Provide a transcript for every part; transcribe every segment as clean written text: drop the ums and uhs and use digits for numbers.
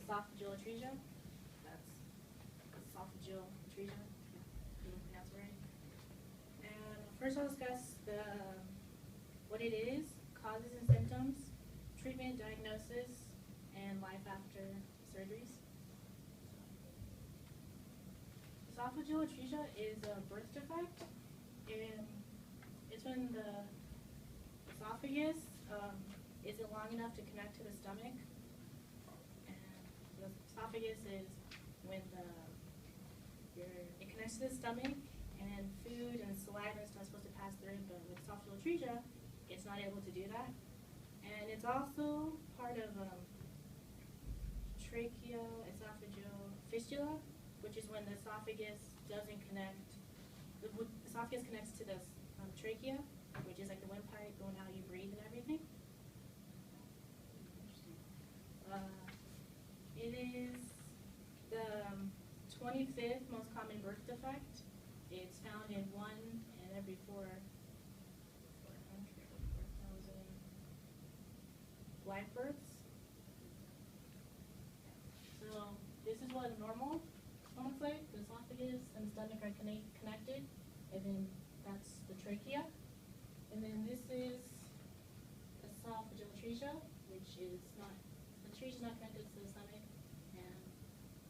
esophageal atresia. That's esophageal atresia, if you pronounce it right. And first I'll discuss what it is, causes and symptoms, treatment, diagnosis, and life after surgeries. Esophageal atresia is a birth defect, and it's when the esophagus isn't long enough to connect to the stomach. And the esophagus is when it connects to the stomach, and food and saliva is not supposed to pass through, but with esophageal atresia, it's not able to do that. And it's also part of tracheoesophageal fistula, which is when the esophagus doesn't connect. The esophagus connects to the trachea, which is like the windpipe going how you breathe and everything. It is the 25th most common birth defect. It's found in 1 in every 4,000 live births. So this is what a normal looks like. The esophagus and stomach are connected, and then that's the trachea. And then this is esophageal atresia, which is not, the atresia is not connected to the stomach and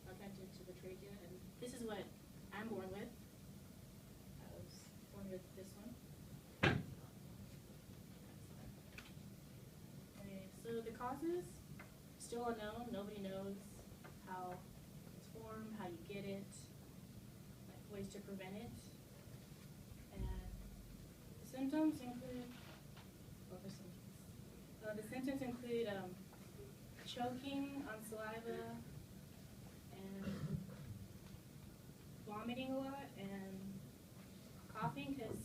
not connected to the trachea. And this is what I'm born with. I was born with this one. Okay, so the causes, still unknown. Nobody knows how it's formed, how you get it, like ways to prevent it. And the symptoms include, choking on saliva and vomiting a lot and coughing, because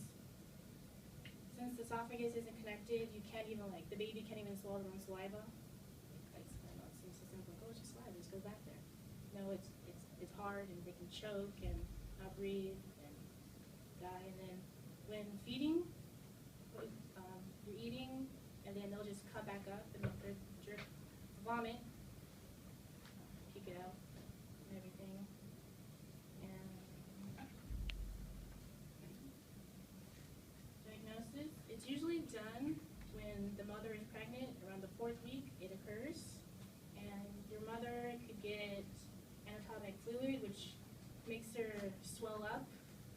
since the esophagus isn't connected, you can't even, like, the baby can't even swallow their own saliva. Like, I know it seems so simple, like, oh, it's just saliva, just go back there. No, it's hard, and they can choke and not breathe and die. And then when feeding, you're eating, and then they'll just cut back up and they'll jerk, vomit, kick it out, and everything. And diagnosis, it's usually done when the mother is pregnant. Around the 4th week, it occurs, and your mother could get anatomic fluid, which makes her swell up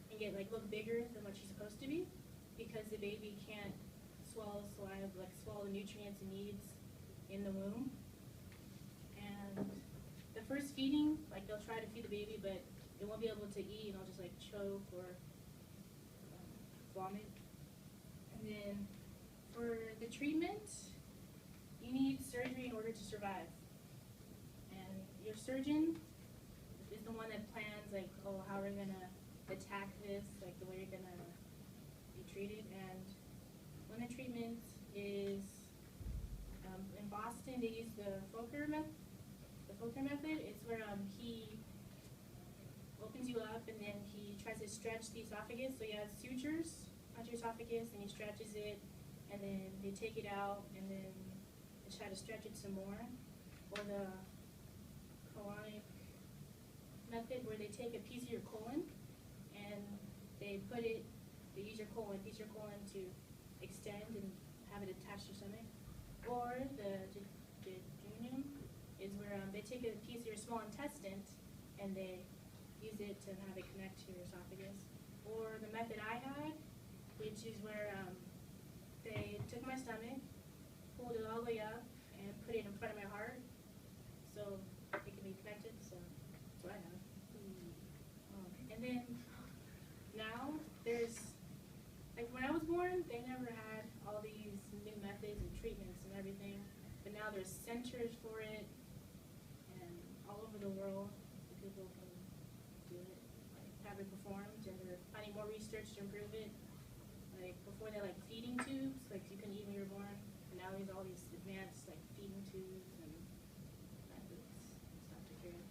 and get look bigger than what she's supposed to be, because the baby can't swallow saliva, swallow the nutrients it needs in the womb. And the first feeding, they'll try to feed the baby, but it won't be able to eat, and it'll just choke or vomit. And then for the treatment, you need surgery in order to survive. And your surgeon is the one that plans, how we're gonna attack this, the way you're gonna be treated. And one of the treatments is, in Boston, they use the Fokker method. The Fokker method is where he opens you up, and then he tries to stretch the esophagus. So he has sutures onto your esophagus, and he stretches it, and then they take it out, and then they try to stretch it some more. Or the colonic method, where they take a piece of your colon, and they use your colon to extend and have it attached to your stomach. Or the jejunum is where they take a piece of your small intestine and they use it to have it connect to your esophagus. Or the method I had, which is where they took my stomach, pulled it all the way up, and put it in front of my heart so it can be connected. So that's what I have. And then now there's, when I was born, they never had all these new methods and treatments and everything, but now there's centers for it, and all over the world, people can do it, have it performed, and they're finding more research to improve it. Before they had feeding tubes, you couldn't eat when you were born, and now there's all these advanced feeding tubes and methods and stuff to cure it.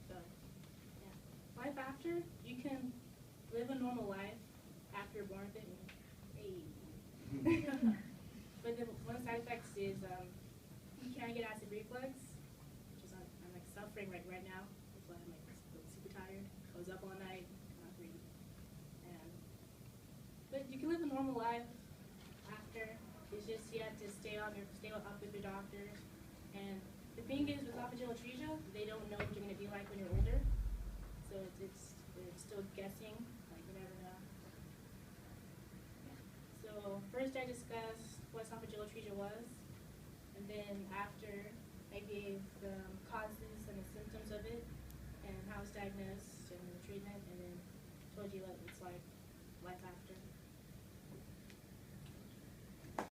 So, yeah. Life after, you can live a normal life after you're born with it. But one of the side effects is you can't get acid reflux, suffering right now. That's why I'm like super tired. I was up all night, not breathe. And but you can live a normal life after. It's just you have to stay up with your doctors. And the thing is with esophageal atresia, they don't know what you're gonna be like when you're older. So it's still guessing, like you never know. So first I discussed what esophageal atresia was, and then after I gave the causes and the symptoms of it, and how it's diagnosed and the treatment, and then told you what it's like